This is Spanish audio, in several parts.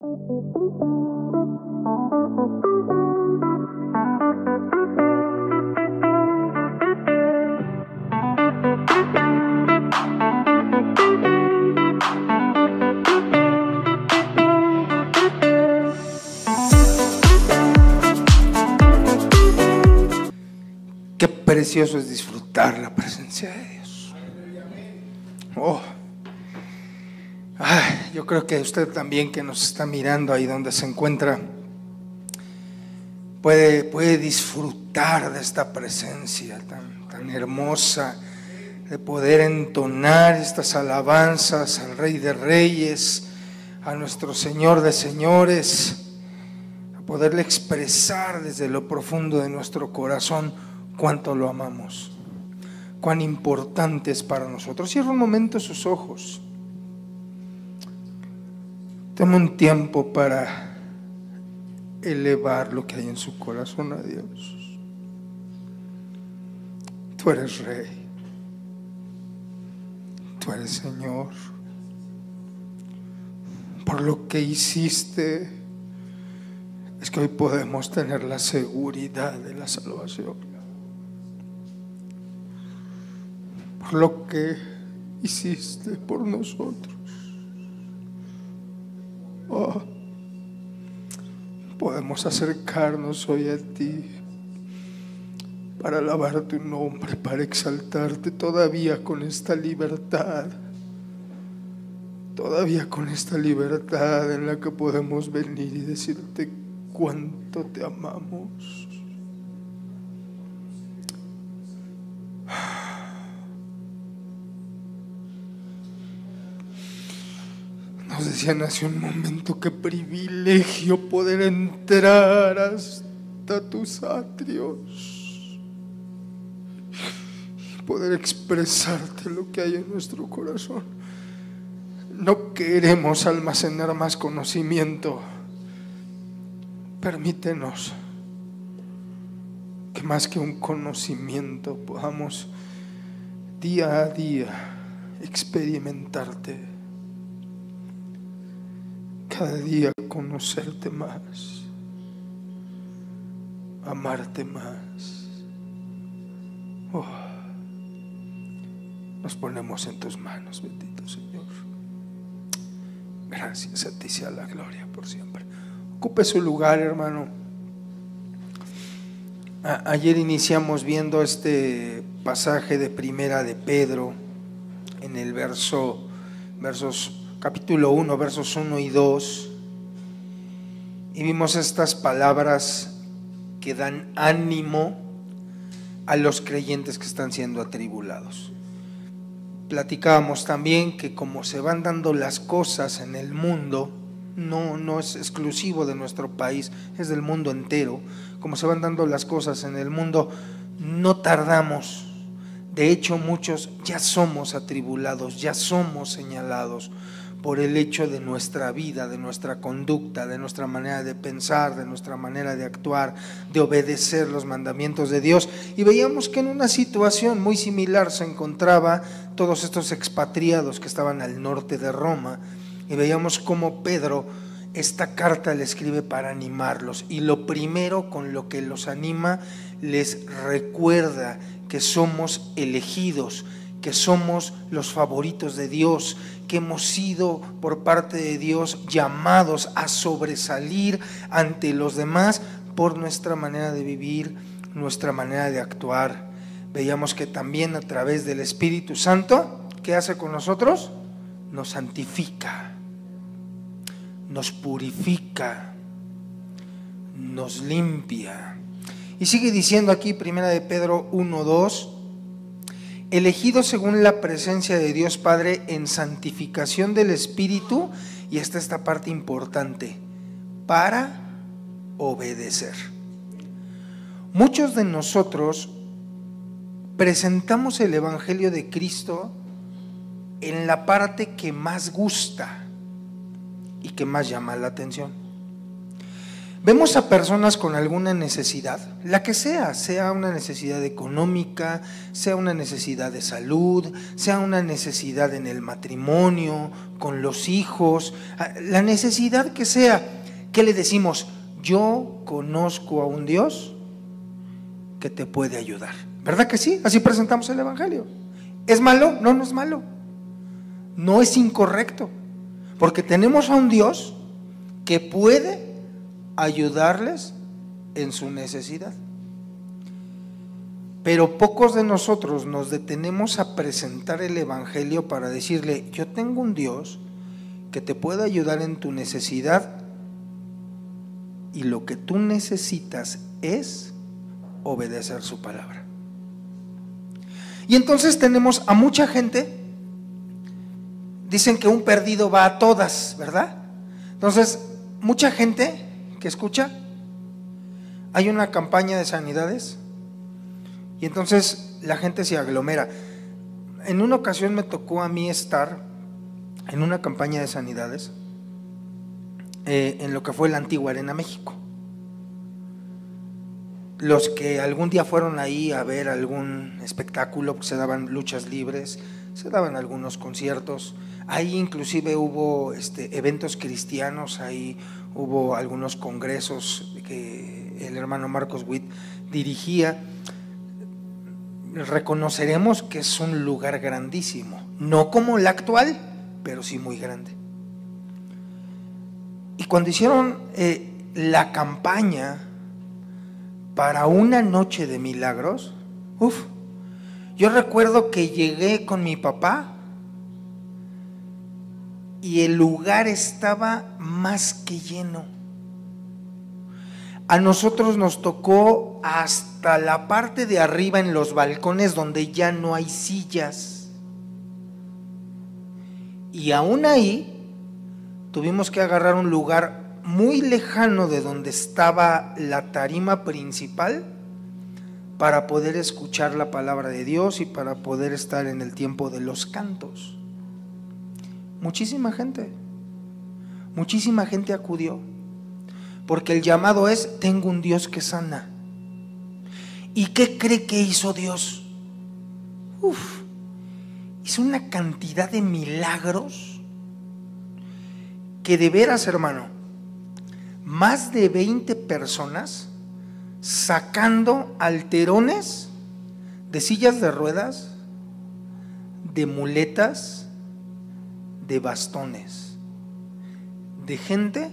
Qué precioso es disfrutar la presencia de Dios. Oh. Yo creo que usted también, que nos está mirando ahí donde se encuentra, puede disfrutar de esta presencia tan hermosa, de poder entonar estas alabanzas al Rey de Reyes, a nuestro Señor de Señores, a poderle expresar desde lo profundo de nuestro corazón cuánto lo amamos, cuán importante es para nosotros. Cierra un momento sus ojos. Toma un tiempo para elevar lo que hay en su corazón a Dios. Tú eres Rey, tú eres Señor. Por lo que hiciste, es que hoy podemos tener la seguridad de la salvación. Por lo que hiciste por nosotros. Oh, podemos acercarnos hoy a ti para alabar tu nombre, para exaltarte todavía con esta libertad, en la que podemos venir y decirte cuánto te amamos. Nos decían hace un momento, qué privilegio poder entrar hasta tus atrios y poder expresarte lo que hay en nuestro corazón. No queremos almacenar más conocimiento. Permítenos que más que un conocimiento podamos día a día experimentarte. Cada día conocerte más, amarte más. Oh, nos ponemos en tus manos, bendito Señor. Gracias, a ti sea la gloria por siempre. Ocupe su lugar, hermano. Ayer iniciamos viendo este pasaje de Primera de Pedro en el capítulo 1, versos 1 y 2, y vimos estas palabras que dan ánimo a los creyentes que están siendo atribulados. Platicábamos también que como se van dando las cosas en el mundo, no es exclusivo de nuestro país, es del mundo entero. Como se van dando las cosas en el mundo, no tardamos. De hecho, muchos ya somos atribulados, ya somos señalados por el hecho de nuestra vida, de nuestra conducta, de nuestra manera de pensar, de nuestra manera de actuar, de obedecer los mandamientos de Dios. Y veíamos que en una situación muy similar se encontraba todos estos expatriados que estaban al norte de Roma, y veíamos cómo Pedro esta carta le escribe para animarlos, y lo primero con lo que los anima, les recuerda que somos elegidos, que somos los favoritos de Dios, que hemos sido por parte de Dios llamados a sobresalir ante los demás por nuestra manera de vivir, nuestra manera de actuar. Veíamos que también a través del Espíritu Santo, ¿qué hace con nosotros? Nos santifica, nos purifica, nos limpia. Y sigue diciendo aquí, Primera de Pedro 1:2, elegidos según la presencia de Dios Padre en santificación del Espíritu, y esta parte importante, para obedecer. Muchos de nosotros presentamos el Evangelio de Cristo en la parte que más gusta y que más llama la atención. Vemos a personas con alguna necesidad, la que sea una necesidad económica, sea una necesidad de salud, sea una necesidad en el matrimonio, con los hijos, la necesidad que sea. ¿Qué le decimos? Yo conozco a un Dios que te puede ayudar. ¿Verdad que sí? Así presentamos el Evangelio. ¿Es malo? No, no es malo. No es incorrecto, porque tenemos a un Dios que puede ayudarles en su necesidad. Pero pocos de nosotros nos detenemos a presentar el Evangelio para decirle: yo tengo un Dios que te puede ayudar en tu necesidad, y lo que tú necesitas es obedecer su palabra. Y entonces tenemos a mucha gente, dicen que un perdido va a todas, ¿verdad? Entonces, mucha gente que escucha, hay una campaña de sanidades y entonces la gente se aglomera. En una ocasión me tocó a mí estar en una campaña de sanidades en lo que fue la antigua Arena México. Los que algún día fueron ahí a ver algún espectáculo, pues se daban luchas libres, se daban algunos conciertos, ahí inclusive hubo eventos cristianos, ahí hubo algunos congresos que el hermano Marcos Witt dirigía. Reconoceremos que es un lugar grandísimo, no como el actual, pero sí muy grande. Y cuando hicieron la campaña para una noche de milagros, yo recuerdo que llegué con mi papá y el lugar estaba más que lleno. A nosotros nos tocó hasta la parte de arriba en los balcones donde ya no hay sillas. Y aún ahí tuvimos que agarrar un lugar muy lejano de donde estaba la tarima principal para poder escuchar la palabra de Dios y para poder estar en el tiempo de los cantos. Muchísima gente acudió, porque el llamado es: tengo un Dios que sana. ¿Y qué cree que hizo Dios? Hizo una cantidad de milagros que, de veras, hermano, más de 20 personas sacando alterones de sillas de ruedas, de muletas, de bastones, de gente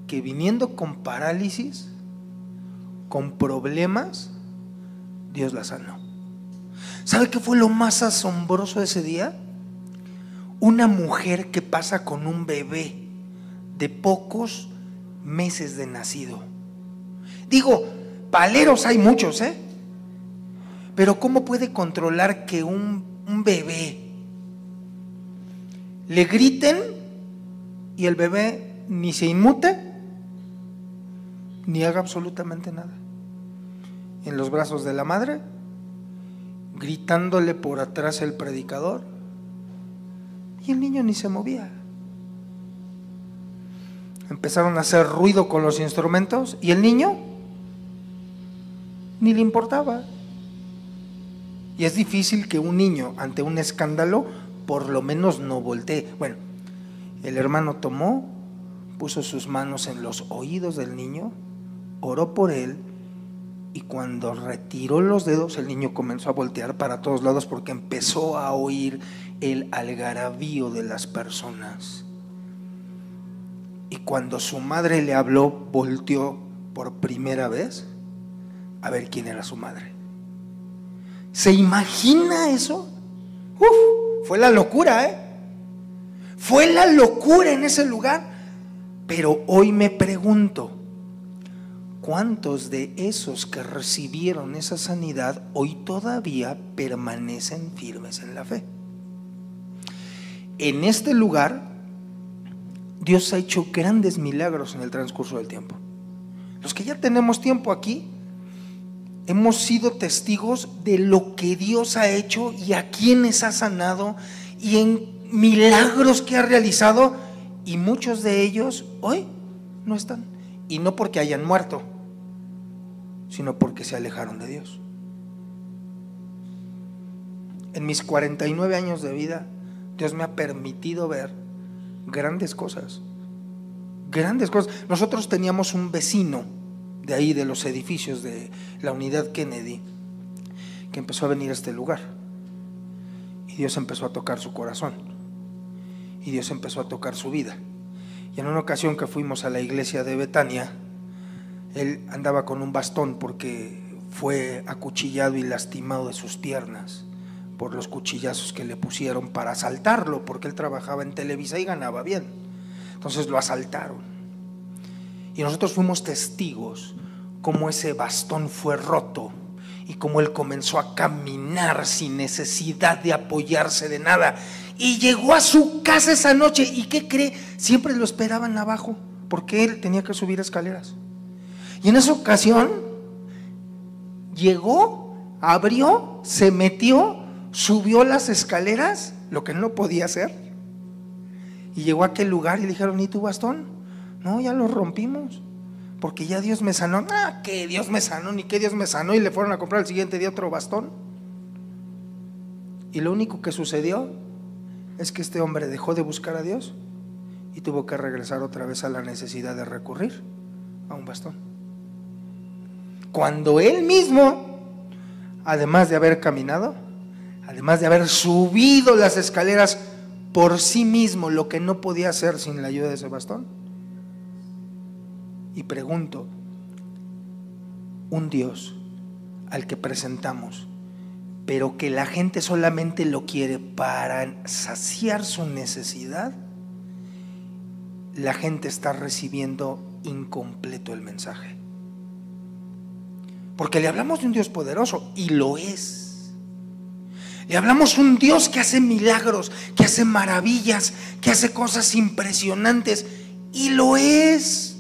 que, viniendo con parálisis, con problemas, Dios la sanó. ¿Sabe qué fue lo más asombroso de ese día? Una mujer que pasa con un bebé de pocos meses de nacido. Digo, paleros hay muchos, pero ¿cómo puede controlar que un bebé le griten y el bebé ni se inmute ni haga absolutamente nada? En los brazos de la madre, gritándole por atrás el predicador, y el niño ni se movía. Empezaron a hacer ruido con los instrumentos y el niño ni le importaba. Y es difícil que un niño, ante un escándalo, por lo menos no voltee. Bueno, el hermano tomó, puso sus manos en los oídos del niño, oró por él, y cuando retiró los dedos, el niño comenzó a voltear para todos lados porque empezó a oír el algarabío de las personas. Y cuando su madre le habló, volteó por primera vez a ver quién era su madre. ¿Se imagina eso? Fue la locura, Fue la locura en ese lugar. Pero hoy me pregunto, ¿cuántos de esos que recibieron esa sanidad hoy todavía permanecen firmes en la fe? En este lugar Dios ha hecho grandes milagros en el transcurso del tiempo. Los que ya tenemos tiempo aquí hemos sido testigos de lo que Dios ha hecho y a quienes ha sanado y en milagros que ha realizado, y muchos de ellos hoy no están. y no porque hayan muerto, sino porque se alejaron de Dios. En mis 49 años de vida, Dios me ha permitido ver grandes cosas, grandes cosas. Nosotros teníamos un vecino de ahí, de los edificios de la unidad Kennedy, que empezó a venir a este lugar, y Dios empezó a tocar su corazón, y Dios empezó a tocar su vida. Y en una ocasión que fuimos a la iglesia de Betania, él andaba con un bastón porque fue acuchillado y lastimado de sus piernas por los cuchillazos que le pusieron para asaltarlo, porque él trabajaba en Televisa y ganaba bien. Entonces lo asaltaron, y nosotros fuimos testigos cómo ese bastón fue roto y cómo él comenzó a caminar sin necesidad de apoyarse de nada, y llegó a su casa esa noche. ¿Y qué cree? Siempre lo esperaban abajo porque él tenía que subir escaleras. Y en esa ocasión llegó, abrió, se metió, subió las escaleras, lo que él no podía hacer, y llegó a aquel lugar y le dijeron: ¿y tu bastón? No, ya lo rompimos, porque ya Dios me sanó. ¿Qué Dios me sanó? Ni qué Dios me sanó. Y le fueron a comprar el siguiente día otro bastón. Y lo único que sucedió es que este hombre dejó de buscar a Dios y tuvo que regresar otra vez a la necesidad de recurrir a un bastón, cuando él mismo, además de haber caminado, además de haber subido las escaleras por sí mismo, lo que no podía hacer sin la ayuda de ese bastón. Y pregunto, un Dios al que presentamos, pero que la gente solamente lo quiere para saciar su necesidad, la gente está recibiendo incompleto el mensaje. Porque le hablamos de un Dios poderoso, y lo es. Le hablamos de un Dios que hace milagros, que hace maravillas, que hace cosas impresionantes, y lo es.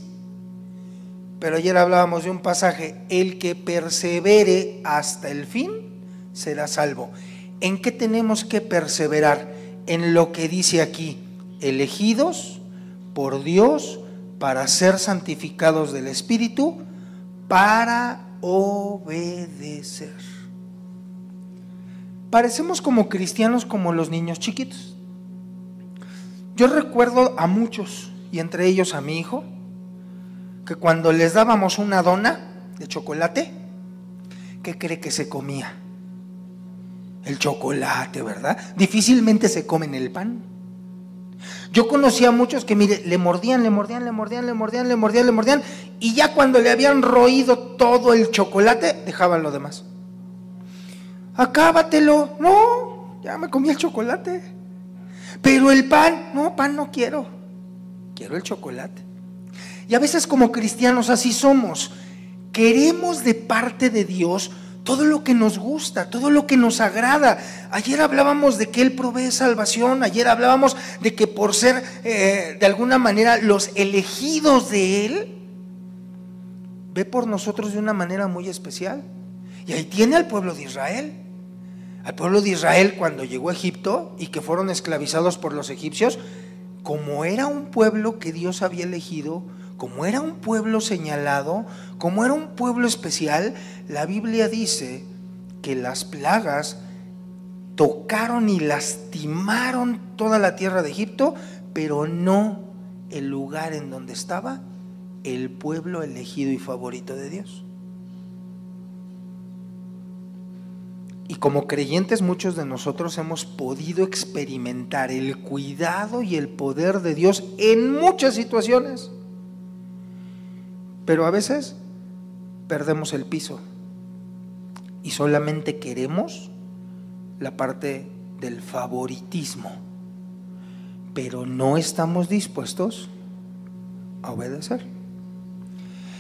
Pero ayer hablábamos de un pasaje: el que persevere hasta el fin será salvo. ¿En qué tenemos que perseverar? En lo que dice aquí: elegidos por Dios para ser santificados del Espíritu, para obedecer. Parecemos como cristianos como los niños chiquitos. Yo recuerdo a muchos, y entre ellos a mi hijo, que cuando les dábamos una dona de chocolate, ¿qué cree que se comía? El chocolate, ¿verdad? Difícilmente se comen el pan. Yo conocí a muchos que, mire, le mordían, y ya cuando le habían roído todo el chocolate, dejaban lo demás. Acábatelo. No, ya me comí el chocolate. Pero el pan, no, pan no quiero, quiero el chocolate. Y a veces como cristianos así somos. Queremos de parte de Dios todo lo que nos gusta, todo lo que nos agrada. Ayer hablábamos de que Él provee salvación. Ayer hablábamos de que por ser de alguna manera los elegidos de Él, ve por nosotros de una manera muy especial. Y ahí tiene al pueblo de Israel. Al pueblo de Israel, cuando llegó a Egipto y que fueron esclavizados por los egipcios, como era un pueblo que Dios había elegido, como era un pueblo señalado, como era un pueblo especial, la Biblia dice que las plagas tocaron y lastimaron toda la tierra de Egipto, pero no el lugar en donde estaba el pueblo elegido y favorito de Dios. Y como creyentes, muchos de nosotros hemos podido experimentar el cuidado y el poder de Dios en muchas situaciones, pero a veces perdemos el piso y solamente queremos la parte del favoritismo, pero no estamos dispuestos a obedecer.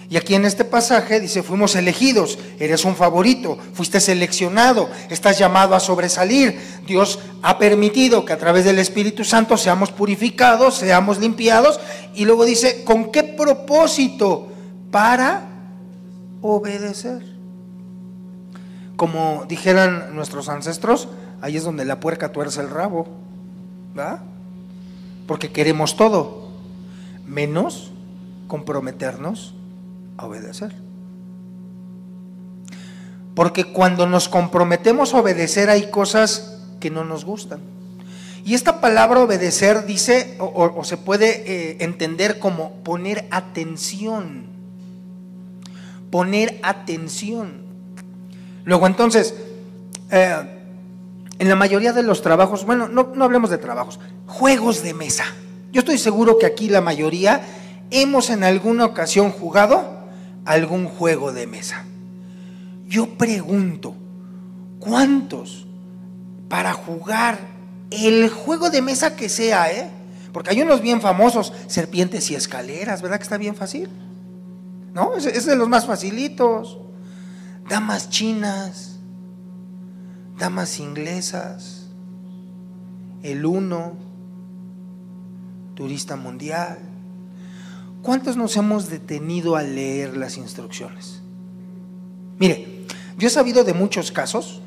Y aquí en este pasaje dice: fuimos elegidos, eres un favorito, fuiste seleccionado, estás llamado a sobresalir. Dios ha permitido que a través del Espíritu Santo seamos purificados, seamos limpiados. Y luego dice: ¿con qué propósito? Para obedecer. Como dijeran nuestros ancestros, ahí es donde la puerca tuerce el rabo, ¿verdad? Porque queremos todo, menos comprometernos a obedecer. Porque cuando nos comprometemos a obedecer hay cosas que no nos gustan. Y esta palabra obedecer dice, o se puede entender como poner atención. Poner atención. Luego entonces, en la mayoría de los trabajos, bueno, no hablemos de trabajos, juegos de mesa. Yo estoy seguro que aquí la mayoría hemos en alguna ocasión jugado algún juego de mesa. Yo pregunto, ¿cuántos para jugar el juego de mesa que sea, porque hay unos bien famosos, serpientes y escaleras, ¿verdad que está bien fácil? ¿No? Es de los más facilitos. Damas chinas, damas inglesas, el uno, turista mundial. ¿Cuántos nos hemos detenido a leer las instrucciones? Mire, yo he sabido de muchos casos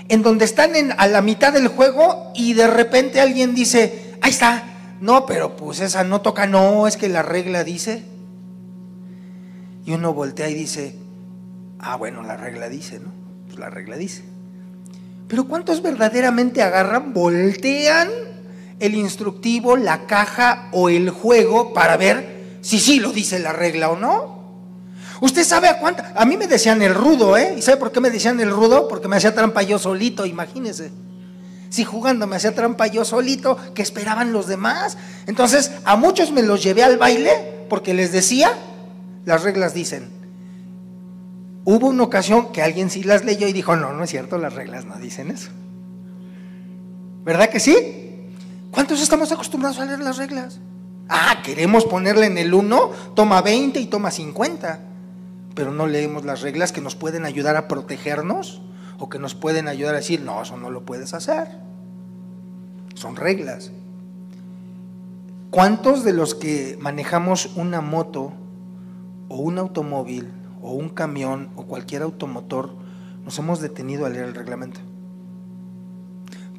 en donde están a la mitad del juego y de repente alguien dice, ahí está, no, pero pues esa no toca, no, es que la regla dice. Y uno voltea y dice, ah, bueno, la regla dice, ¿no? Pues la regla dice. Pero ¿cuántos verdaderamente agarran, voltean el instructivo, la caja o el juego para ver si sí lo dice la regla o no? Usted sabe a mí me decían el rudo, ¿y sabe por qué me decían el rudo? Porque me hacía trampa yo solito, imagínese. Si jugando me hacía trampa yo solito, ¿qué esperaban los demás? Entonces a muchos me los llevé al baile porque les decía, las reglas dicen. Hubo una ocasión que alguien sí las leyó y dijo, no es cierto, las reglas no dicen eso. ¿Verdad que sí? ¿Cuántos estamos acostumbrados a leer las reglas? Queremos ponerle en el 1, toma 20 y toma 50. Pero no leemos las reglas que nos pueden ayudar a protegernos o que nos pueden ayudar a decir, no, eso no lo puedes hacer. Son reglas. ¿Cuántos de los que manejamos una moto o un automóvil o un camión o cualquier automotor nos hemos detenido a leer el reglamento?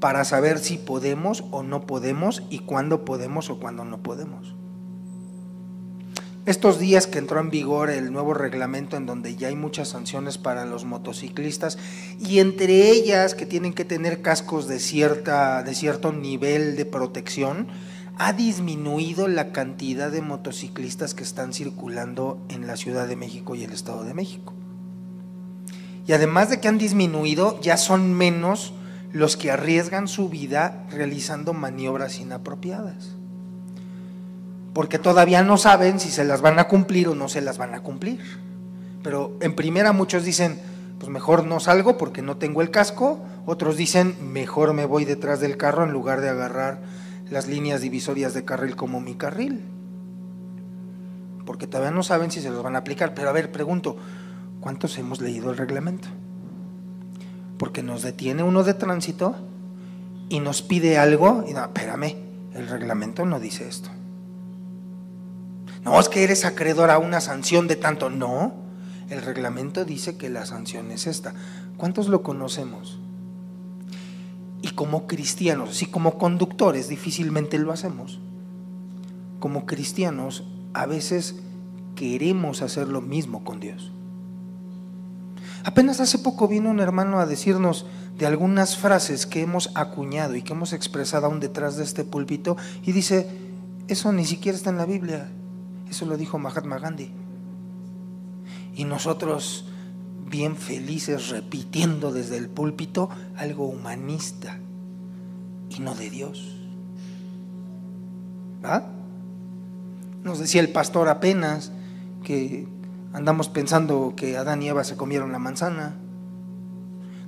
Para saber si podemos o no podemos y cuándo podemos o cuándo no podemos. Estos días que entró en vigor el nuevo reglamento en donde ya hay muchas sanciones para los motociclistas y entre ellas que tienen que tener cascos de cierto nivel de protección, ha disminuido la cantidad de motociclistas que están circulando en la Ciudad de México y el Estado de México. Y además de que han disminuido, ya son menos los que arriesgan su vida realizando maniobras inapropiadas. Porque todavía no saben si se las van a cumplir o no se las van a cumplir. Pero en primera muchos dicen, pues mejor no salgo porque no tengo el casco. Otros dicen, mejor me voy detrás del carro en lugar de agarrar las líneas divisorias de carril como mi carril. Porque todavía no saben si se los van a aplicar. Pero a ver, pregunto, ¿cuántos hemos leído el reglamento? Porque nos detiene uno de tránsito y nos pide algo y no, espérame, el reglamento no dice esto. No, es que eres acreedor a una sanción de tanto. No, el reglamento dice que la sanción es esta. ¿Cuántos lo conocemos? Y como cristianos, sí, como conductores difícilmente lo hacemos. Como cristianos a veces queremos hacer lo mismo con Dios. Apenas hace poco vino un hermano a decirnos de algunas frases que hemos acuñado y que hemos expresado aún detrás de este púlpito y dice, eso ni siquiera está en la Biblia. Eso lo dijo Mahatma Gandhi. Y nosotros bien felices repitiendo desde el púlpito algo humanista y no de Dios. ¿Ah? Nos decía el pastor apenas que andamos pensando que Adán y Eva se comieron la manzana.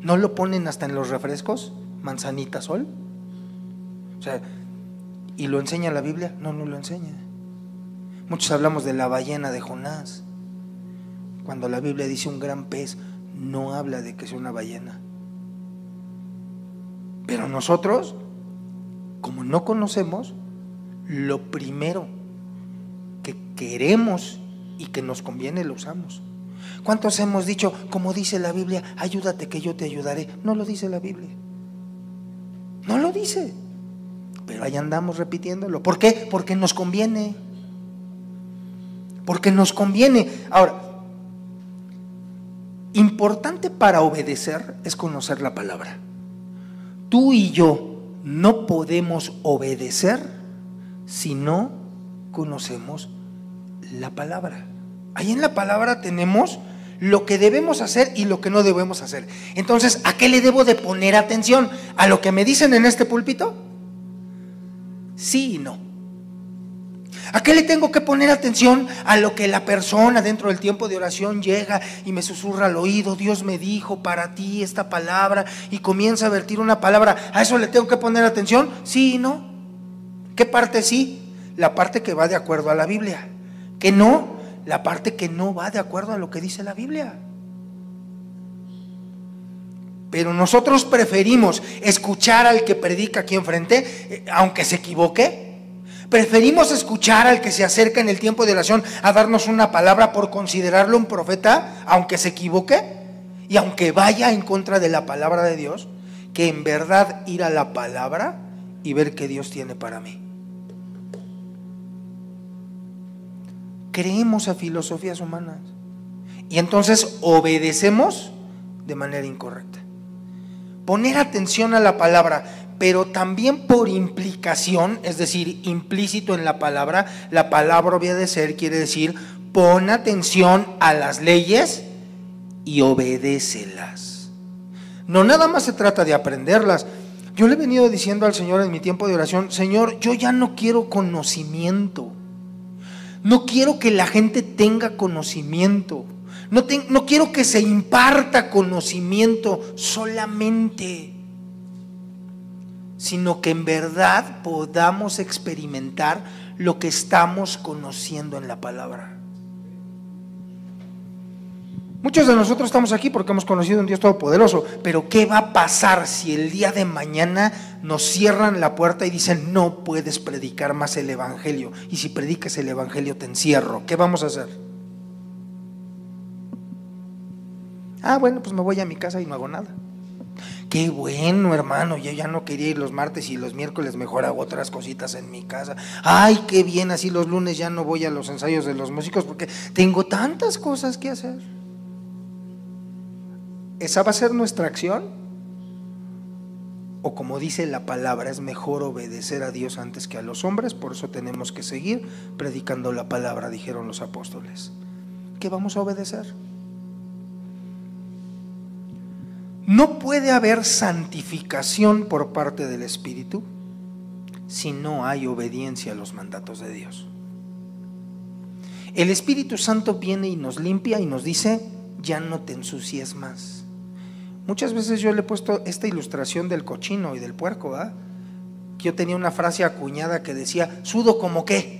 ¿No lo ponen hasta en los refrescos? Manzanita sol. O sea, ¿y lo enseña la Biblia? No lo enseña. Muchos hablamos de la ballena de Jonás. Cuando la Biblia dice un gran pez, no habla de que sea una ballena. Pero nosotros, como no conocemos, lo primero que queremos y que nos conviene lo usamos. ¿Cuántos hemos dicho, como dice la Biblia, ayúdate que yo te ayudaré? No lo dice la Biblia. No lo dice. Pero ahí andamos repitiéndolo. ¿Por qué? Porque nos conviene. porque nos conviene. Ahora, importante para obedecer es conocer la palabra. Tú y yo no podemos obedecer si no conocemos la palabra. Ahí en la palabra tenemos lo que debemos hacer y lo que no debemos hacer. Entonces, ¿a qué le debo de poner atención? ¿A lo que me dicen en este púlpito? Sí y no. ¿A qué le tengo que poner atención? A lo que la persona dentro del tiempo de oración llega y me susurra al oído: Dios me dijo para ti esta palabra, y comienza a vertir una palabra. ¿A eso le tengo que poner atención? Sí y no. ¿Qué parte sí? La parte que va de acuerdo a la Biblia. ¿Que no? La parte que no va de acuerdo a lo que dice la Biblia. Pero nosotros preferimos escuchar al que predica aquí enfrente, aunque se equivoque. Preferimos escuchar al que se acerca en el tiempo de oración a darnos una palabra por considerarlo un profeta, aunque se equivoque y aunque vaya en contra de la palabra de Dios, que en verdad ir a la palabra y ver qué Dios tiene para mí. Creemos a filosofías humanas y entonces obedecemos de manera incorrecta. Poner atención a la palabra, pero también por implicación, es decir, implícito en la palabra obedecer quiere decir: pon atención a las leyes y obedécelas. No nada más se trata de aprenderlas. Yo le he venido diciendo al Señor en mi tiempo de oración: Señor, yo ya no quiero conocimiento. No quiero que la gente tenga conocimiento. No quiero que se imparta conocimiento solamente, sino que en verdad podamos experimentar lo que estamos conociendo en la palabra. Muchos de nosotros estamos aquí porque hemos conocido un Dios todopoderoso, pero ¿qué va a pasar si el día de mañana nos cierran la puerta y dicen: no puedes predicar más el evangelio, y si predicas el evangelio te encierro? ¿Qué vamos a hacer? Bueno, pues me voy a mi casa y no hago nada. Qué bueno, hermano, yo ya no quería ir los martes y los miércoles, mejor hago otras cositas en mi casa. Ay, qué bien, así los lunes ya no voy a los ensayos de los músicos porque tengo tantas cosas que hacer. ¿Esa va a ser nuestra acción? O como dice la palabra, es mejor obedecer a Dios antes que a los hombres, por eso tenemos que seguir predicando la palabra, dijeron los apóstoles. ¿Qué vamos a obedecer? No puede haber santificación por parte del Espíritu si no hay obediencia a los mandatos de Dios. El Espíritu Santo viene y nos limpia y nos dice: ya no te ensucies más. Muchas veces yo le he puesto esta ilustración del cochino y del puerco, ¿verdad? Yo tenía una frase acuñada que decía: sudo como ¿qué?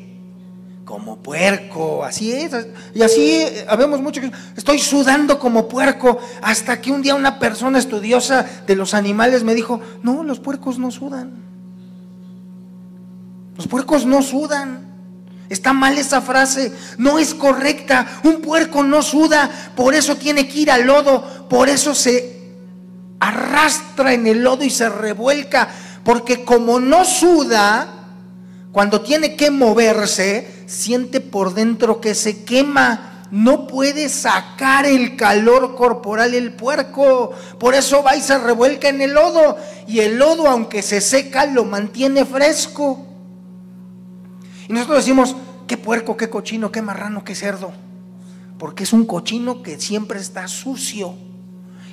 Como puerco. Así es. Y así habemos mucho que estoy sudando como puerco, hasta que un día una persona estudiosa de los animales me dijo: no, los puercos no sudan. Los puercos no sudan. Está mal esa frase, no es correcta. Un puerco no suda, por eso tiene que ir al lodo, por eso se arrastra en el lodo y se revuelca, porque como no suda, cuando tiene que moverse, siente por dentro que se quema. No puede sacar el calor corporal el puerco, por eso va y se revuelca en el lodo, y el lodo, aunque se seca, lo mantiene fresco. Y nosotros decimos: qué puerco, qué cochino, qué marrano, qué cerdo, porque es un cochino que siempre está sucio.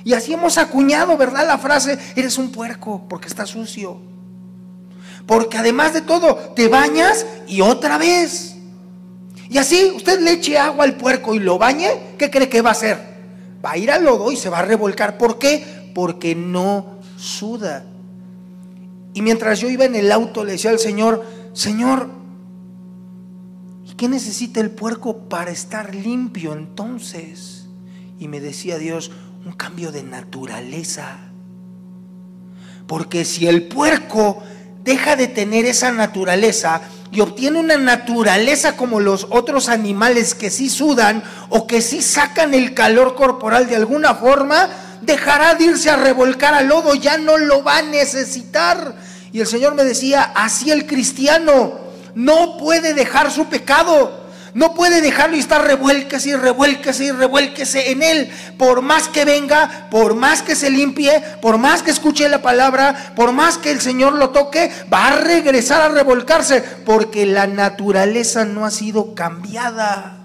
Y así hemos acuñado, ¿verdad?, la frase: eres un puerco porque está sucio. Porque además de todo, te bañas y otra vez. Y así usted le eche agua al puerco y lo bañe, ¿qué cree que va a hacer? Va a ir al lodo y se va a revolcar. ¿Por qué? Porque no suda. Y mientras yo iba en el auto le decía al Señor: Señor, ¿y qué necesita el puerco para estar limpio entonces? Y me decía Dios: un cambio de naturaleza. Porque si el puerco deja de tener esa naturaleza y obtiene una naturaleza como los otros animales que sí sudan o que sí sacan el calor corporal de alguna forma, dejará de irse a revolcar al lodo, ya no lo va a necesitar. Y el Señor me decía: así el cristiano no puede dejar su pecado, no puede dejarlo y estar revuélquese y revuélquese y revuélquese en él. Por más que venga, por más que se limpie, por más que escuche la palabra, por más que el Señor lo toque, va a regresar a revolcarse, porque la naturaleza no ha sido cambiada.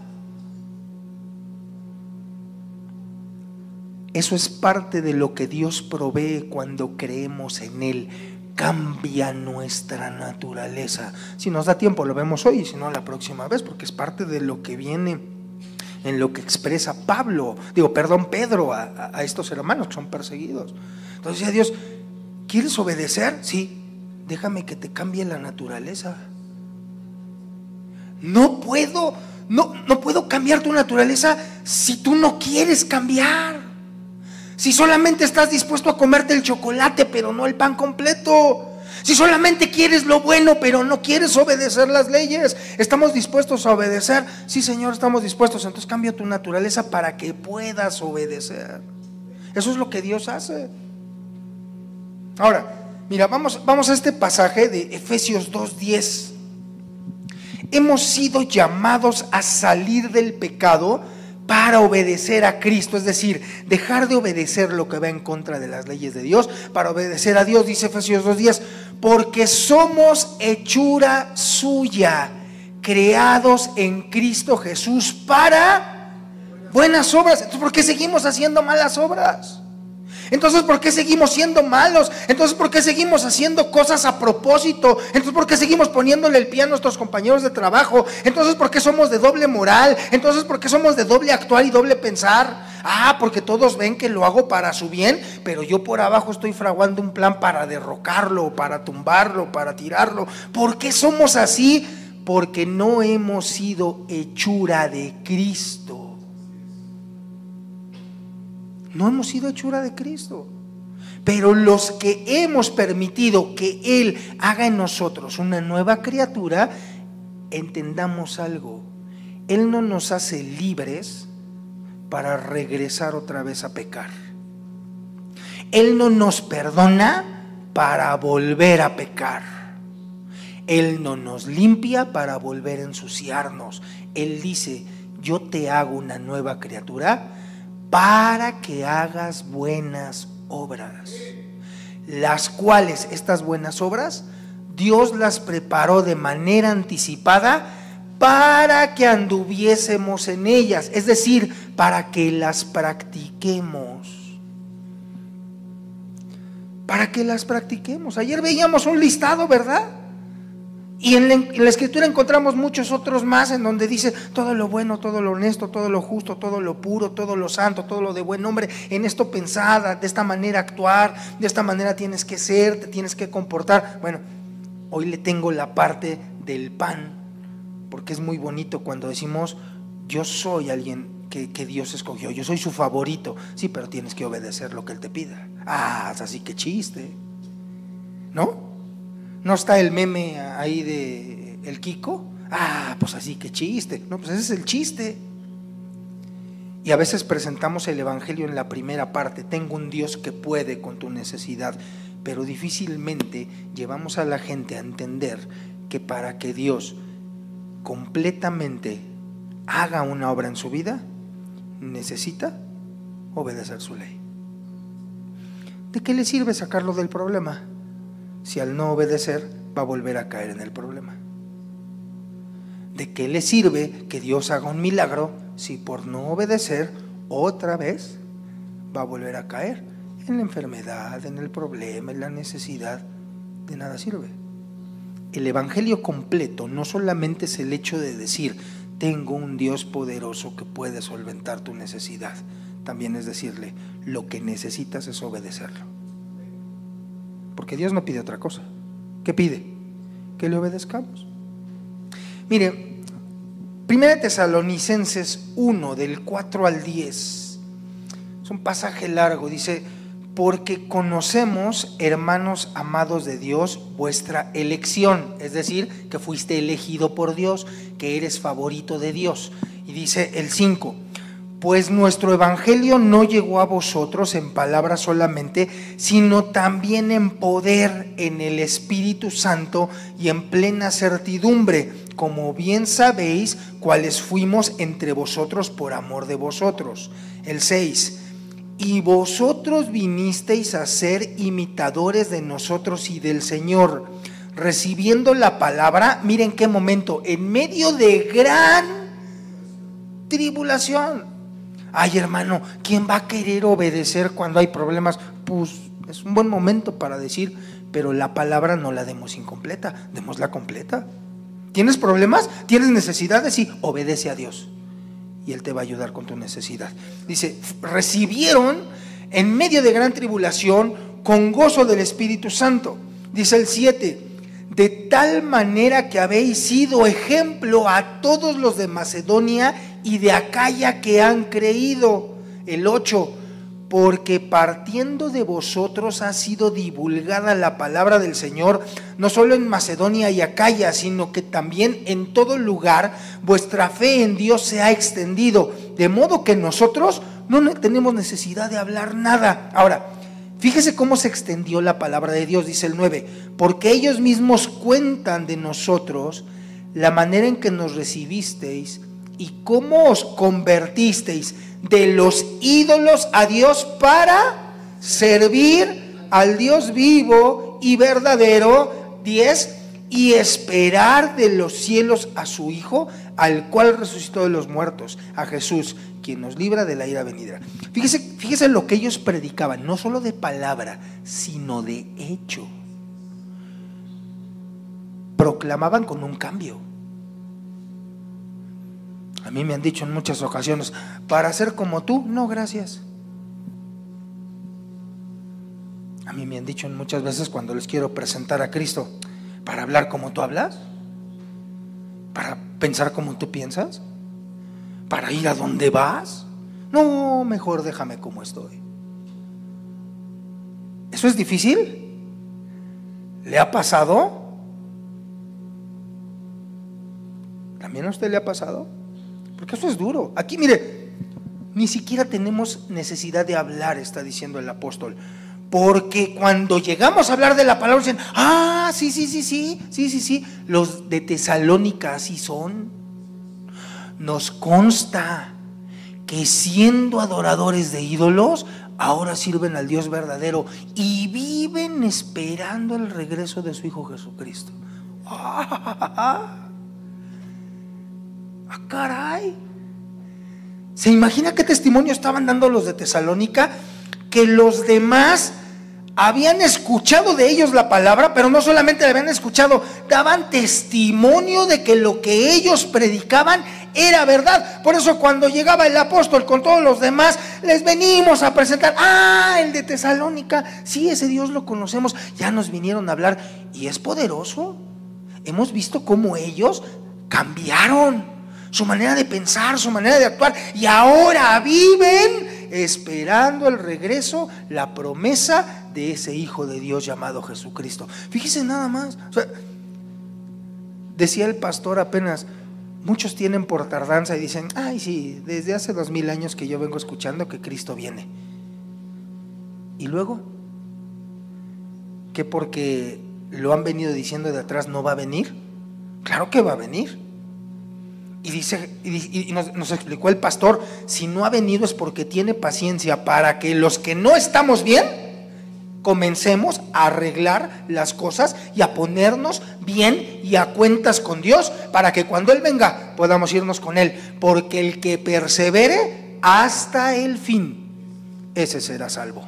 Eso es parte de lo que Dios provee cuando creemos en Él. Cambia nuestra naturaleza. Si nos da tiempo lo vemos hoy, y si no la próxima vez, porque es parte de lo que viene en lo que expresa Pedro a estos hermanos que son perseguidos. Entonces decía Dios, ¿quieres obedecer? Sí, déjame que te cambie la naturaleza. No puedo cambiar tu naturaleza si tú no quieres cambiar. Si solamente estás dispuesto a comerte el chocolate, pero no el pan completo. Si solamente quieres lo bueno, pero no quieres obedecer las leyes. ¿Estamos dispuestos a obedecer? Sí, Señor, estamos dispuestos. Entonces cambia tu naturaleza para que puedas obedecer. Eso es lo que Dios hace. Ahora, mira, vamos a este pasaje de Efesios 2:10. Hemos sido llamados a salir del pecado para obedecer a Cristo, es decir, dejar de obedecer lo que va en contra de las leyes de Dios, para obedecer a Dios. Dice Efesios 2:10, porque somos hechura suya, creados en Cristo Jesús para buenas obras. Entonces, ¿por qué seguimos haciendo malas obras? Entonces, ¿por qué seguimos siendo malos? Entonces, ¿por qué seguimos haciendo cosas a propósito? Entonces, ¿por qué seguimos poniéndole el pie a nuestros compañeros de trabajo? Entonces, ¿por qué somos de doble moral? Entonces, ¿por qué somos de doble actuar y doble pensar? Porque todos ven que lo hago para su bien, pero yo por abajo estoy fraguando un plan para derrocarlo, para tumbarlo, para tirarlo. ¿Por qué somos así? Porque no hemos sido hechura de Cristo. No hemos sido hechura de Cristo. Pero los que hemos permitido que Él haga en nosotros una nueva criatura, entendamos algo: Él no nos hace libres para regresar otra vez a pecar. Él no nos perdona para volver a pecar. Él no nos limpia para volver a ensuciarnos. Él dice: yo te hago una nueva criatura para que hagas buenas obras, las cuales, estas buenas obras, Dios las preparó de manera anticipada para que anduviésemos en ellas, es decir, para que las practiquemos. Para que las practiquemos. Ayer veíamos un listado, ¿verdad? Y en la Escritura encontramos muchos otros más en donde dice todo lo bueno, todo lo honesto, todo lo justo, todo lo puro, todo lo santo, todo lo de buen nombre. En esto pensada, de esta manera actuar, de esta manera tienes que ser, te tienes que comportar. Bueno, hoy le tengo la parte del pan, porque es muy bonito cuando decimos yo soy alguien que Dios escogió, yo soy su favorito. Sí, pero tienes que obedecer lo que Él te pida. Así que chiste, ¿no? ¿No está el meme ahí de el Kiko? Pues así que chiste. No, pues ese es el chiste. Y a veces presentamos el evangelio en la primera parte: tengo un Dios que puede con tu necesidad, pero difícilmente llevamos a la gente a entender que para que Dios completamente haga una obra en su vida, necesita obedecer su ley. ¿De qué le sirve sacarlo del problema si al no obedecer va a volver a caer en el problema? ¿De qué le sirve que Dios haga un milagro si por no obedecer otra vez va a volver a caer en la enfermedad, en el problema, en la necesidad? De nada sirve. El evangelio completo no solamente es el hecho de decir tengo un Dios poderoso que puede solventar tu necesidad, también es decirle lo que necesitas es obedecerlo. Porque Dios no pide otra cosa. ¿Qué pide? Que le obedezcamos. Mire, 1 Tesalonicenses 1, del 4 al 10, es un pasaje largo. Dice: porque conocemos, hermanos amados de Dios, vuestra elección, es decir, que fuiste elegido por Dios, que eres favorito de Dios. Y dice el 5: pues nuestro evangelio no llegó a vosotros en palabras solamente, sino también en poder, en el Espíritu Santo y en plena certidumbre, como bien sabéis cuáles fuimos entre vosotros por amor de vosotros. El 6, y vosotros vinisteis a ser imitadores de nosotros y del Señor, recibiendo la palabra, miren qué momento, en medio de gran tribulación. Ay, hermano, ¿quién va a querer obedecer cuando hay problemas? Pues es un buen momento para decir, pero la palabra no la demos incompleta, démosla completa. ¿Tienes problemas? ¿Tienes necesidades? Sí, obedece a Dios y Él te va a ayudar con tu necesidad. Dice, recibieron en medio de gran tribulación con gozo del Espíritu Santo. Dice el 7, de tal manera que habéis sido ejemplo a todos los de Macedonia y de Acaya que han creído. El 8, porque partiendo de vosotros ha sido divulgada la palabra del Señor, no solo en Macedonia y Acaya, sino que también en todo lugar vuestra fe en Dios se ha extendido, de modo que nosotros no tenemos necesidad de hablar nada. Ahora, fíjese cómo se extendió la palabra de Dios, dice el 9, porque ellos mismos cuentan de nosotros la manera en que nos recibisteis y cómo os convertisteis de los ídolos a Dios para servir al Dios vivo y verdadero. 10, y esperar de los cielos a su Hijo, al cual resucitó de los muertos, a Jesús, quien nos libra de la ira venidera. Fíjese lo que ellos predicaban, no solo de palabra, sino de hecho. Proclamaban con un cambio. A mí me han dicho en muchas ocasiones, para ser como tú, no, gracias. A mí me han dicho muchas veces cuando les quiero presentar a Cristo, para hablar como tú hablas, para pensar como tú piensas, para ir a donde vas. No, mejor déjame como estoy. ¿Eso es difícil? ¿Le ha pasado? ¿También a usted le ha pasado? Porque eso es duro. Aquí, mire, ni siquiera tenemos necesidad de hablar, está diciendo el apóstol. Porque cuando llegamos a hablar de la palabra, dicen, sí, los de Tesalónica así son. Nos consta que siendo adoradores de ídolos, ahora sirven al Dios verdadero y viven esperando el regreso de su Hijo Jesucristo. Caray. ¿Se imagina qué testimonio estaban dando los de Tesalónica? Que los demás habían escuchado de ellos la palabra, pero no solamente la habían escuchado, daban testimonio de que lo que ellos predicaban era verdad. Por eso cuando llegaba el apóstol con todos los demás, les venimos a presentar, el de Tesalónica, sí, ese Dios lo conocemos, ya nos vinieron a hablar y es poderoso. Hemos visto cómo ellos cambiaron su manera de pensar, su manera de actuar, y ahora viven esperando el regreso, la promesa de ese Hijo de Dios llamado Jesucristo. Fíjese nada más, o sea, decía el pastor apenas, muchos tienen por tardanza y dicen, sí, desde hace 2000 años que yo vengo escuchando que Cristo viene. Y luego, ¿qué porque lo han venido diciendo de atrás no va a venir? Claro que va a venir. Y dice, y nos explicó el pastor, si no ha venido es porque tiene paciencia para que los que no estamos bien comencemos a arreglar las cosas y a ponernos bien y a cuentas con Dios, para que cuando Él venga podamos irnos con Él, porque el que persevere hasta el fin, ese será salvo.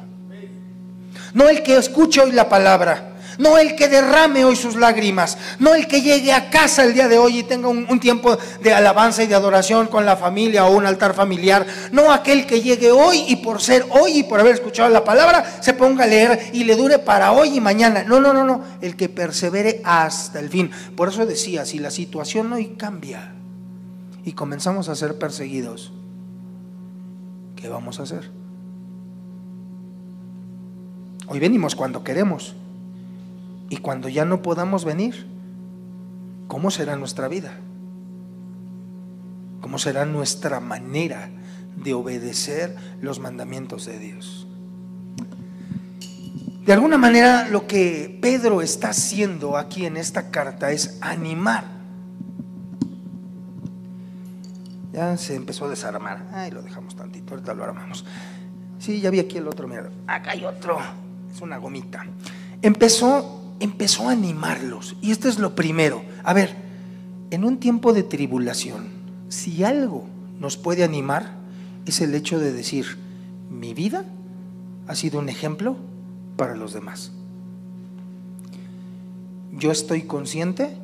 No el que escuche hoy la palabra, no el que derrame hoy sus lágrimas, no el que llegue a casa el día de hoy y tenga un tiempo de alabanza y de adoración con la familia o un altar familiar, no aquel que llegue hoy y por ser hoy y por haber escuchado la palabra se ponga a leer y le dure para hoy y mañana. No, el que persevere hasta el fin. Por eso decía, si la situación hoy cambia y comenzamos a ser perseguidos, ¿qué vamos a hacer? Hoy venimos cuando queremos. Y cuando ya no podamos venir, ¿cómo será nuestra vida? ¿Cómo será nuestra manera de obedecer los mandamientos de Dios? De alguna manera lo que Pedro está haciendo aquí en esta carta es animar Ya se empezó a desarmar. Ay, lo dejamos tantito, ahorita lo armamos. Sí, ya vi aquí el otro, mira, acá hay otro, es una gomita. Empezó a animarlos, y esto es lo primero. A ver, en un tiempo de tribulación, si algo nos puede animar, es el hecho de decir: mi vida ha sido un ejemplo para los demás. Yo estoy consciente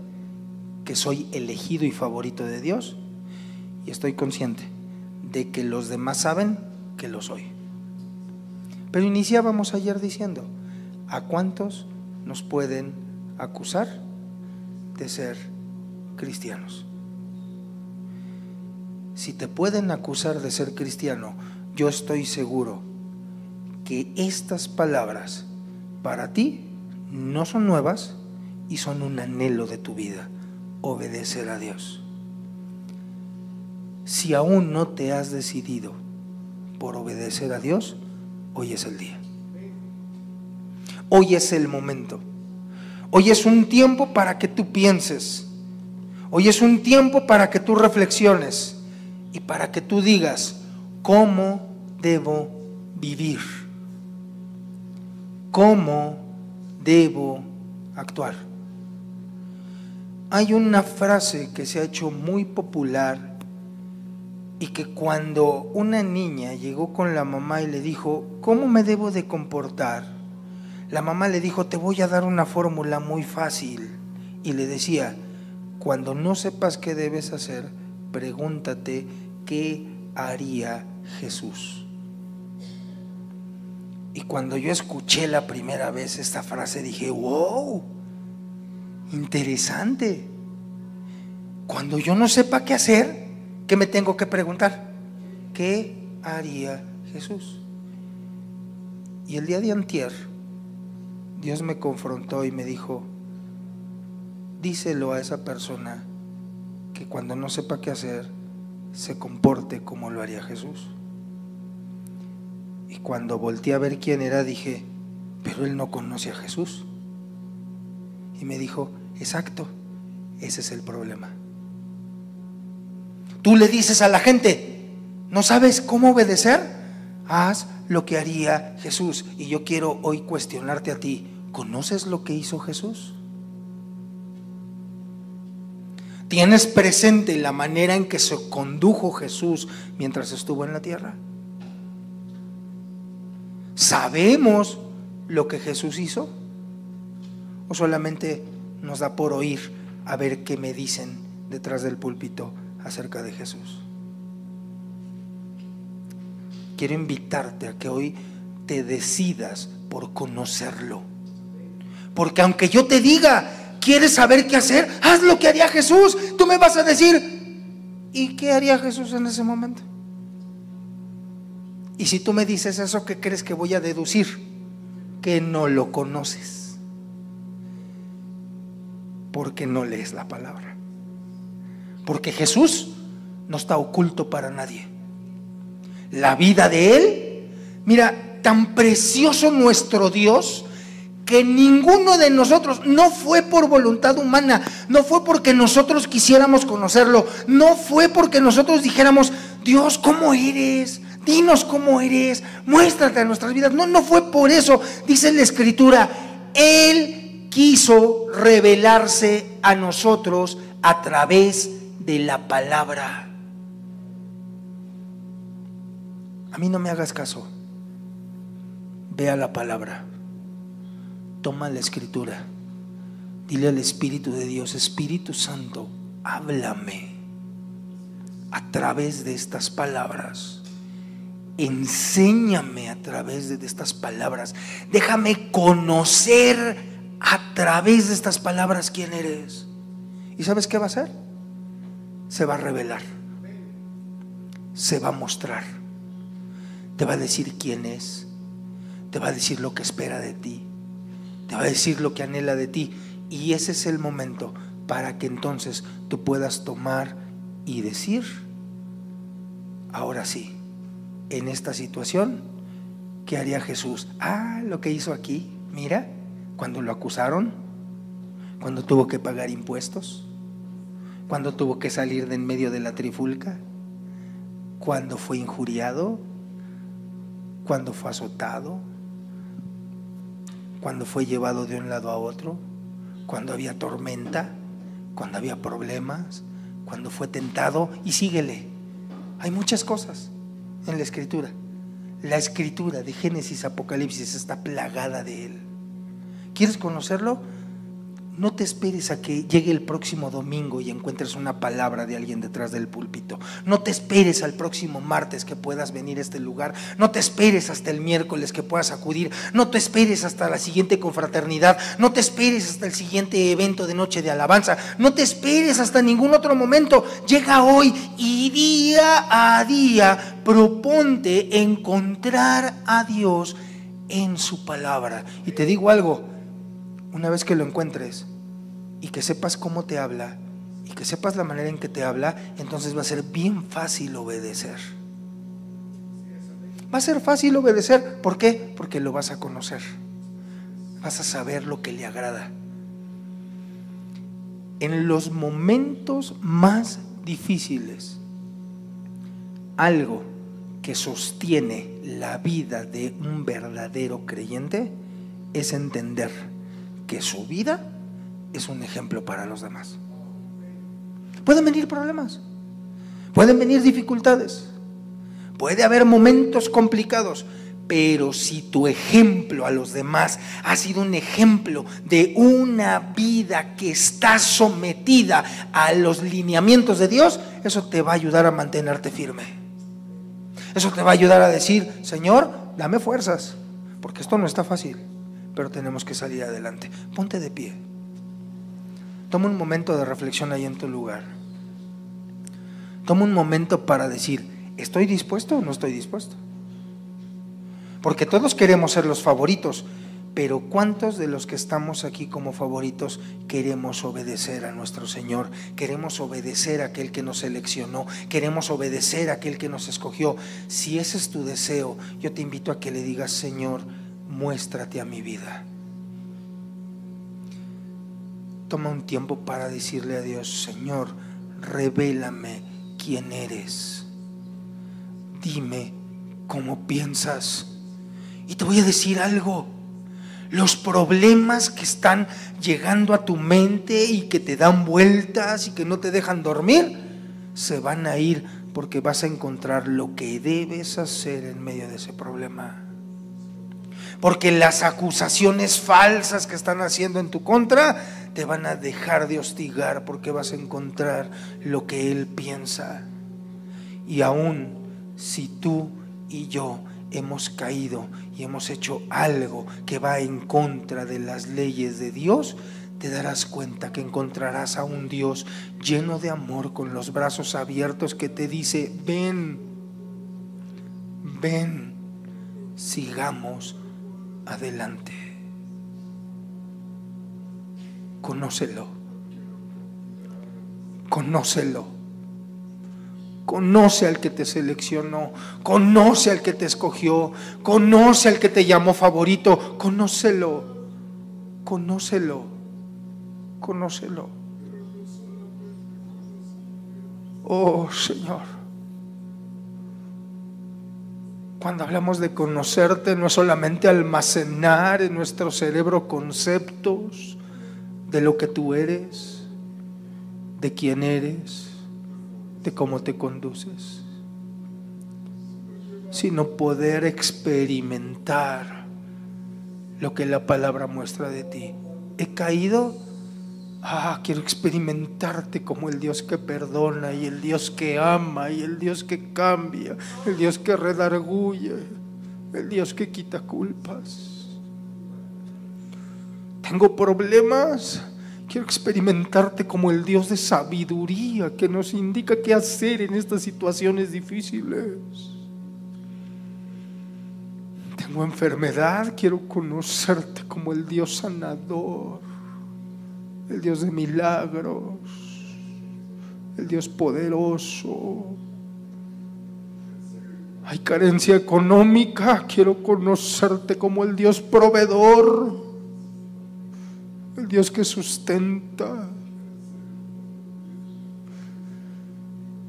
que soy elegido y favorito de Dios, y estoy consciente de que los demás saben que lo soy. Pero iniciábamos ayer diciendo: ¿a cuántos nos pueden acusar de ser cristianos? Si te pueden acusar de ser cristiano, yo estoy seguro que estas palabras para ti no son nuevas y son un anhelo de tu vida: obedecer a Dios. Si aún no te has decidido por obedecer a Dios, hoy es el día. Hoy es el momento. Hoy es un tiempo para que tú pienses. Hoy es un tiempo para que tú reflexiones y para que tú digas: ¿cómo debo vivir? ¿Cómo debo actuar? Hay una frase que se ha hecho muy popular, y que cuando una niña llegó con la mamá y le dijo: ¿cómo me debo de comportar?, la mamá le dijo: te voy a dar una fórmula muy fácil. Y le decía: cuando no sepas qué debes hacer, pregúntate qué haría Jesús. Y cuando yo escuché la primera vez esta frase, dije: wow, interesante. Cuando yo no sepa qué hacer, ¿qué me tengo que preguntar? ¿Qué haría Jesús? Y el día de antier, Dios me confrontó y me dijo: díselo a esa persona que cuando no sepa qué hacer, se comporte como lo haría Jesús. Y cuando volteé a ver quién era, dije: pero él no conoce a Jesús. Y me dijo: exacto, ese es el problema. Tú le dices a la gente: ¿no sabes cómo obedecer? Haz lo que haría Jesús. Y yo quiero hoy cuestionarte a ti: ¿conoces lo que hizo Jesús? ¿Tienes presente la manera en que se condujo Jesús mientras estuvo en la tierra? ¿Sabemos lo que Jesús hizo? ¿O solamente nos da por oír a ver qué me dicen detrás del púlpito acerca de Jesús? Quiero invitarte a que hoy te decidas por conocerlo, porque aunque yo te diga: ¿quieres saber qué hacer? Haz lo que haría Jesús. Tú me vas a decir: ¿y qué haría Jesús en ese momento? Y si tú me dices eso, ¿qué crees que voy a deducir? Que no lo conoces, porque no lees la palabra. Porque Jesús no está oculto para nadie. La vida de Él, mira, tan precioso nuestro Dios, que ninguno de nosotros, no fue por voluntad humana, no fue porque nosotros quisiéramos conocerlo, no fue porque nosotros dijéramos: Dios, ¿cómo eres? Dinos cómo eres, muéstrate a nuestras vidas. No fue por eso. Dice la Escritura: Él quiso revelarse a nosotros a través de la palabra. A mí no me hagas caso. Ve a la palabra. Toma la Escritura. Dile al Espíritu de Dios: Espíritu Santo, háblame a través de estas palabras. Enséñame a través de estas palabras. Déjame conocer a través de estas palabras quién eres. ¿Y sabes qué va a hacer? Se va a revelar. Se va a mostrar. Te va a decir quién es. Te va a decir lo que espera de ti. Te va a decir lo que anhela de ti. Y ese es el momento para que entonces tú puedas tomar y decir: ahora sí, en esta situación, ¿qué haría Jesús? Lo que hizo aquí, mira, cuando lo acusaron, cuando tuvo que pagar impuestos, cuando tuvo que salir de en medio de la trifulca, cuando fue injuriado, cuando fue azotado, cuando fue llevado de un lado a otro, cuando había tormenta, cuando había problemas, cuando fue tentado, y síguele. Hay muchas cosas en la Escritura. La Escritura de Génesis, Apocalipsis está plagada de él. ¿Quieres conocerlo? No te esperes a que llegue el próximo domingo y encuentres una palabra de alguien detrás del púlpito. No te esperes al próximo martes que puedas venir a este lugar. No te esperes hasta el miércoles que puedas acudir. No te esperes hasta la siguiente confraternidad. No te esperes hasta el siguiente evento de noche de alabanza. No te esperes hasta ningún otro momento. Llega hoy y día a día proponte encontrar a Dios en su palabra. Y te digo algo, una vez que lo encuentres y que sepas cómo te habla y que sepas la manera en que te habla, entonces va a ser bien fácil obedecer. Va a ser fácil obedecer. ¿Por qué? Porque lo vas a conocer. Vas a saber lo que le agrada. En los momentos más difíciles, algo que sostiene la vida de un verdadero creyente es entender que su vida es un ejemplo para los demás. Pueden venir problemas, pueden venir dificultades, puede haber momentos complicados, pero si tu ejemplo a los demás ha sido un ejemplo de una vida que está sometida a los lineamientos de Dios, eso te va a ayudar a mantenerte firme. Eso te va a ayudar a decir: Señor, dame fuerzas, porque esto no está fácil, pero tenemos que salir adelante. Ponte de pie. Toma un momento de reflexión ahí en tu lugar. Toma un momento para decir: ¿estoy dispuesto o no estoy dispuesto? Porque todos queremos ser los favoritos, pero ¿cuántos de los que estamos aquí como favoritos queremos obedecer a nuestro Señor? Queremos obedecer a aquel que nos seleccionó, queremos obedecer a aquel que nos escogió. Si ese es tu deseo, yo te invito a que le digas: Señor, muéstrate a mi vida. Toma un tiempo para decirle a Dios: Señor, revélame quién eres. Dime cómo piensas. Y te voy a decir algo: los problemas que están llegando a tu mente y que te dan vueltas y que no te dejan dormir, se van a ir, porque vas a encontrar lo que debes hacer en medio de ese problema. Porque las acusaciones falsas que están haciendo en tu contra te van a dejar de hostigar, porque vas a encontrar lo que Él piensa. Y aún si tú y yo hemos caído y hemos hecho algo que va en contra de las leyes de Dios, te darás cuenta que encontrarás a un Dios lleno de amor, con los brazos abiertos, que te dice: ven, ven, sigamos adelante. Conócelo, conócelo. Conoce al que te seleccionó, conoce al que te escogió, conoce al que te llamó favorito. Conócelo, conócelo, conócelo. Oh Señor, cuando hablamos de conocerte, no es solamente almacenar en nuestro cerebro conceptos de lo que tú eres, de quién eres, de cómo te conduces, sino poder experimentar lo que la palabra muestra de ti. He caído, quiero experimentarte como el Dios que perdona, y el Dios que ama, y el Dios que cambia, el Dios que redarguye, el Dios que quita culpas. Tengo problemas, quiero experimentarte como el Dios de sabiduría, que nos indica qué hacer en estas situaciones difíciles. Tengo enfermedad, quiero conocerte como el Dios sanador, el Dios de milagros, el Dios poderoso. Hay carencia económica, quiero conocerte como el Dios proveedor, el Dios que sustenta.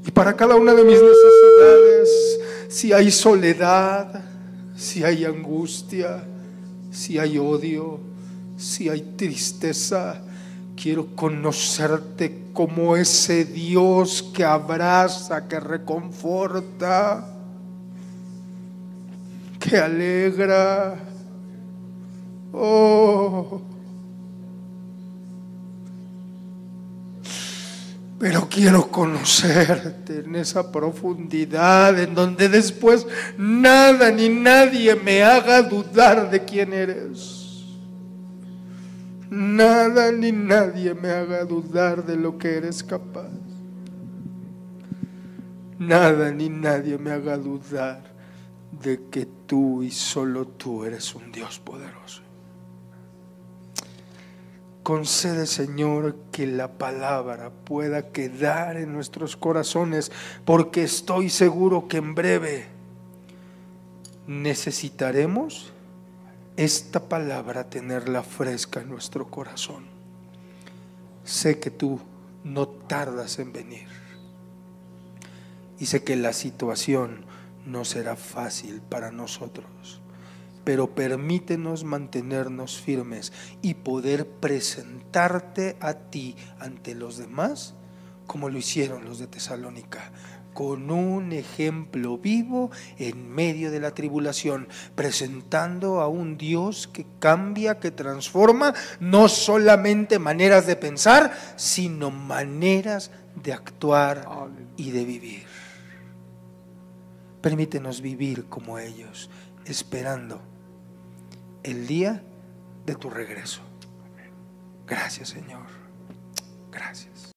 Y para cada una de mis necesidades Si hay soledad, si hay angustia, si hay odio, si hay tristeza, quiero conocerte como ese Dios que abraza, que reconforta, que alegra. Oh, pero quiero conocerte en esa profundidad en donde después nada ni nadie me haga dudar de quién eres. Nada ni nadie me haga dudar de lo que eres capaz. Nada ni nadie me haga dudar de que tú y solo tú eres un Dios poderoso. Concede, Señor, que la palabra pueda quedar en nuestros corazones, porque estoy seguro que en breve necesitaremos esta palabra, tenerla fresca en nuestro corazón. Sé que tú no tardas en venir y sé que la situación no será fácil para nosotros, pero permítenos mantenernos firmes y poder presentarte a ti ante los demás como lo hicieron los de Tesalónica, con un ejemplo vivo en medio de la tribulación, presentando a un Dios que cambia, que transforma, no solamente maneras de pensar, sino maneras de actuar y de vivir. Permítenos vivir como ellos, esperando el día de tu regreso. Gracias, Señor. Gracias.